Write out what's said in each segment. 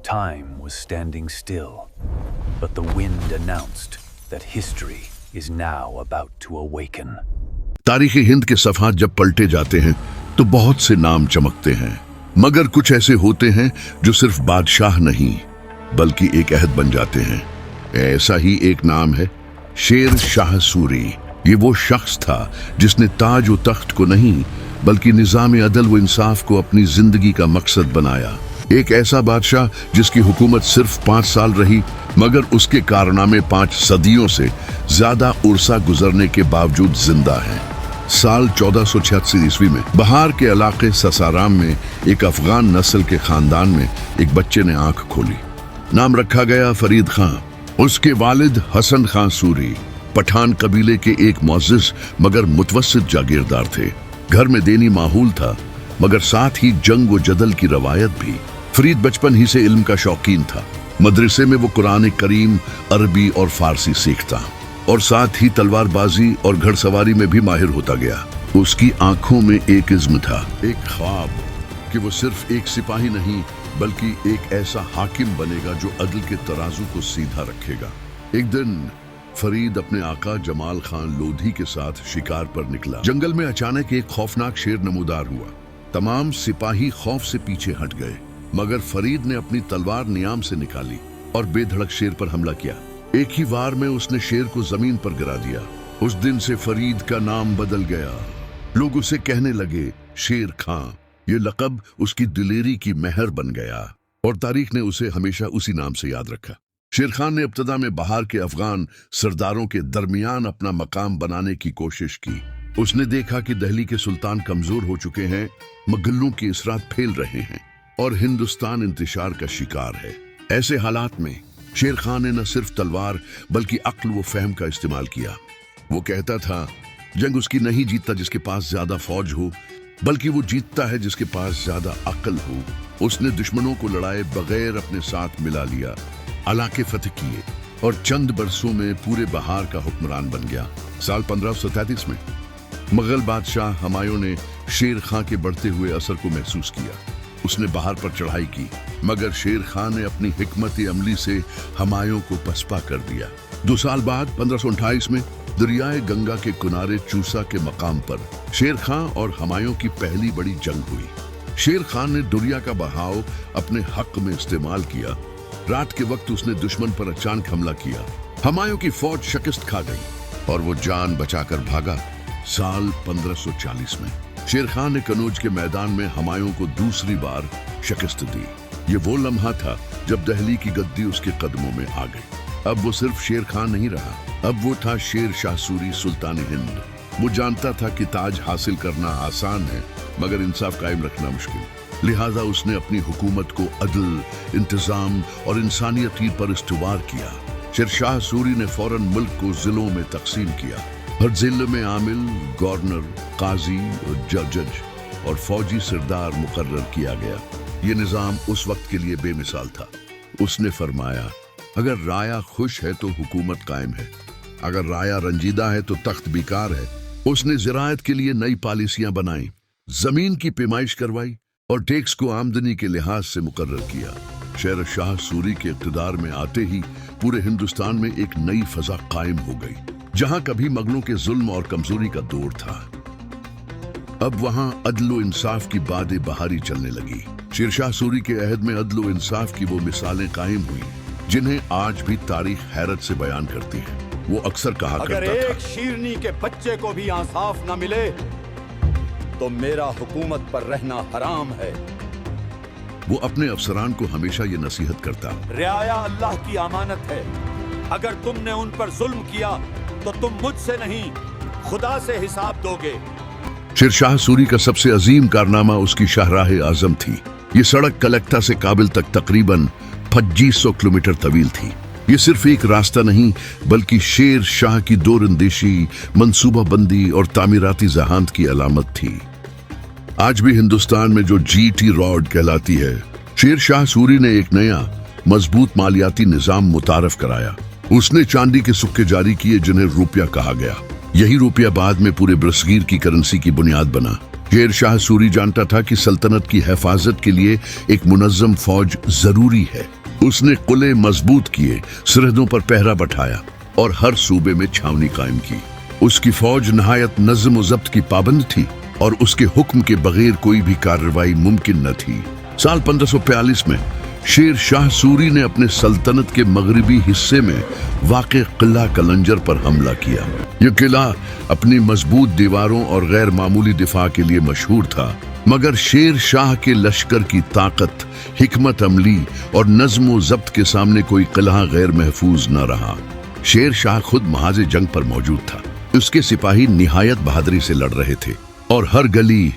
Time was standing still, but the wind announced that history is now about to awaken. तारीख हिंद के सफ़हात जब पलटे जाते हैं तो बहुत से नाम चमकते हैं, मगर कुछ ऐसे होते हैं जो सिर्फ बादशाह नहीं बल्कि एक अहद बन जाते हैं। ऐसा ही एक नाम है शेर शाह सूरी। ये वो शख्स था जिसने ताज व तख्त को नहीं बल्कि निज़ाम अदल व इंसाफ को अपनी जिंदगी का मकसद बनाया। एक ऐसा बादशाह जिसकी हुकूमत सिर्फ 5 साल रही, मगर उसके कारनामे 5 सदियों से ज्यादा उर्सा गुजरने के बावजूद जिंदा हैं। साल 1486 ईस्वी में बहार के इलाके ससाराम में एक अफगान नस्ल के खानदान में एक बच्चे ने आंख खोली। नाम रखा गया फरीद खां। उसके वालिद हसन खां सूरी पठान कबीले के एक मुअज़्ज़िज़ मगर मुतवस्सित जागीरदार थे। घर में दीनी माहौल था, मगर साथ ही जंग व जदल की रवायत भी। फरीद बचपन ही से इल्म का शौकीन था। मदरसे में वो कुरान करीम, अरबी और फारसी सीखता और साथ ही तलवारबाजी और घड़सवारी में भी माहिर होता गया। उसकी आंखों में एक इज़्म था, एक ख्वाब कि वो सिर्फ एक सिपाही नहीं बल्कि एक ऐसा हाकिम बनेगा जो अदल के तराजू को सीधा रखेगा। एक दिन फरीद अपने आका जमाल खान लोधी के साथ शिकार पर निकला। जंगल में अचानक एक खौफनाक शेर नमूदार हुआ। तमाम सिपाही खौफ से पीछे हट गए, मगर फरीद ने अपनी तलवार नियाम से निकाली और बेधड़क शेर पर हमला किया। एक ही वार में उसने शेर को जमीन पर गिरा दिया। उस दिन से फरीद का नाम बदल गया। लोग उसे कहने लगे शेर खां। ये लक़ब उसकी दिलेरी की मेहर बन गया और तारीख ने उसे हमेशा उसी नाम से याद रखा। शेर खान ने इब्तदा में बहार के अफगान सरदारों के दरमियान अपना मकाम बनाने की कोशिश की। उसने देखा कि दिल्ली के सुल्तान कमजोर हो चुके हैं, मुगलों के असरात फैल रहे हैं और हिंदुस्तान इंतशार का शिकार है। ऐसे हालात में शेर खान ने न सिर्फ तलवार बल्कि अक्ल व फहम का इस्तेमाल किया। वो कहता था जंग उसकी नहीं जीतता जिसके पास ज्यादा फौज हो, बल्कि वो जीतता है जिसके पास ज्यादा अक्ल हो। उसने दुश्मनों को लड़ाए बगैर अपने साथ मिला लिया, इलाके फतह किए और चंद बरसों में पूरे बहार का हुक्मरान बन गया। साल 1533 में मुगल बादशाह हुमायूं ने शेर खां के बढ़ते हुए असर को महसूस किया। उसने बहार पर चढ़ाई की, मगर शेर खां ने अपनी हिकमत अमली से हुमायूं को पसपा कर दिया। 2 साल बाद 1528 में दरियाए गंगा के किनारे चूसा के मकाम पर शेर खां और हुमायूं की पहली बड़ी जंग हुई। शेर खान ने दरिया का बहाव अपने हक में इस्तेमाल किया। रात के वक्त उसने दुश्मन पर अचानक हमला किया। हुमायूं की फौज शिकस्त खा गई और वो जान बचाकर भागा। साल 1540 में शेर खान ने कनौज के मैदान में हुमायूं को दूसरी बार शिकस्त दी। ये वो लम्हा था जब दिल्ली की गद्दी उसके कदमों में आ गई। अब वो सिर्फ शेर खान नहीं रहा, अब वो था शेर शाह सूरी सुल्तान हिंद। वो जानता था कि ताज हासिल करना आसान है, मगर इंसाफ कायम रखना मुश्किल। लिहाजा उसने अपनी हुकूमत को अदल, इंतजाम और इंसानियत पर इस्तवार किया। शेर शाह सूरी ने फौरन मुल्क को जिलों में तकसीम किया। हर जिले में आमिल, गवर्नर, काजी और जज और फौजी सरदार मुकर्रर किया गया। ये निज़ाम उस वक्त के लिए बेमिसाल था। उसने फरमाया, अगर राया खुश है तो हुकूमत कायम है, अगर राया रंजीदा है तो तख्त बेकार है। उसने ज़राअत के लिए नई पॉलिसियां बनाई, जमीन की पैमाइश करवाई और टैक्स को आमदनी के लिहाज से मुकर्रर किया। शेर शाह सूरी के इक़्तिदार में आते ही पूरे हिंदुस्तान में एक नई फजा कायम हो गई। जहां कभी मुगलों के जुल्म और कमजोरी का दौर था, अब वहां अदल व इंसाफ की बादे बहारी चलने लगी। शेर शाह सूरी के अहद में अदल व इंसाफ की वो मिसालें कायम हुई जिन्हें आज भी तारीख हैरत से बयान करती है। वो अक्सर कहा करता था, अगर एक शीरनी के बच्चे को भी इंसाफ न मिले तो मेरा हुकूमत पर रहना हराम है। वो अपने अफसरान को हमेशा ये नसीहत करता, रियाया अल्लाह की अमानत है। अगर तुमने उन पर जुल्म किया तो तुम मुझसे नहीं खुदा से हिसाब दोगे। शेर शाह सूरी का सबसे अजीम कारनामा उसकी शाहराह आजम थी। ये सड़क कलकत्ता से काबिल तक तकरीबन 2500 किलोमीटर तवील थी। ये सिर्फ एक रास्ता नहीं बल्कि शेर शाह की दूरअंदेशी, मंसूबा बंदी और तामीराती जहानत की अलामत थी। आज भी हिंदुस्तान में जो GT रोड कहलाती है, शेर शाह सूरी ने एक नया मजबूत मालियाती निजाम मुतारफ कराया। उसने चांदी के सिक्के जारी किए जिन्हें रुपया कहा गया। यही रुपया बाद में पूरे बरसगीर की करेंसी की बुनियाद बना। शेर शाह सूरी जानता था कि सल्तनत की हिफाजत के लिए एक मुनज़्ज़म फौज जरूरी है। اس نے قلعے مضبوط کیے، سرحدوں پر پہرا بٹھایا اور ہر صوبے میں چھاونی قائم کی۔ اس کی فوج نہایت نظم و ضبط کی پابند تھی اور اس کے حکم کے بغیر کوئی بھی کارروائی ممکن نہ تھی۔ سال 1542 میں شیر شاہ سوری نے اپنے سلطنت کے مغربی حصے میں واقع قلعہ قلنجر پر حملہ کیا۔ یہ قلعہ اپنی مضبوط دیواروں اور غیر معمولی دفاع کے لیے مشہور تھا، مگر شیر شاہ کے لشکر کی طاقت، حکمت عملی اور نظم و ضبط کے سامنے کوئی قلعہ غیر محفوظ نہ رہا۔ شیر شاہ خود محاذ جنگ پر موجود تھا۔ اس کے سپاہی نہایت بہادری سے لڑ رہے تھے اور ہر گلی،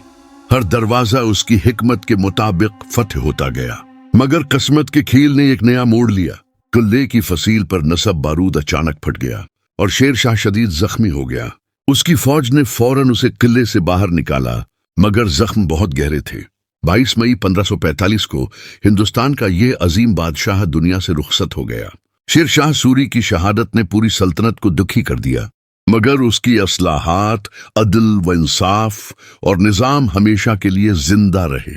ہر دروازہ اس کی حکمت کے مطابق فتح ہوتا گیا۔ مگر قسمت کے کھیل نے ایک نیا موڑ لیا۔ قلعے کی فصیل پر نصب بارود اچانک پھٹ گیا اور شیر شاہ شدید زخمی ہو گیا۔ اس کی فوج نے فوراً اسے قلعے سے باہر نکالا، مگر زخم بہت گہرے تھے۔ 22 مئی 1545 کو ہندوستان کا یہ عظیم بادشاہ دنیا سے رخصت ہو گیا۔ شیر شاہ سوری کی شہادت نے پوری سلطنت کو دکھی کر دیا، مگر اس کی اصلاحات، عدل و انصاف اور نظام ہمیشہ کے لیے زندہ رہے۔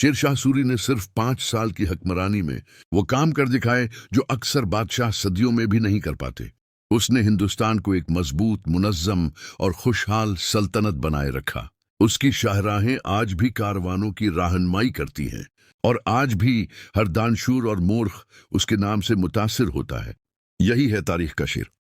شیر شاہ سوری نے صرف 5 سال کی حکمرانی میں وہ کام کر دکھائے جو اکثر بادشاہ صدیوں میں بھی نہیں کر پاتے۔ اس نے ہندوستان کو ایک مضبوط، منظم اور خوشحال سلطنت بنائے رکھا۔ اس کی شاہراہیں آج بھی کاروانوں کی رہنمائی کرتی ہیں اور آج بھی ہر دانشور اور مورخ اس کے نام سے متاثر ہوتا ہے۔ یہی ہے تاریخ کا شیر۔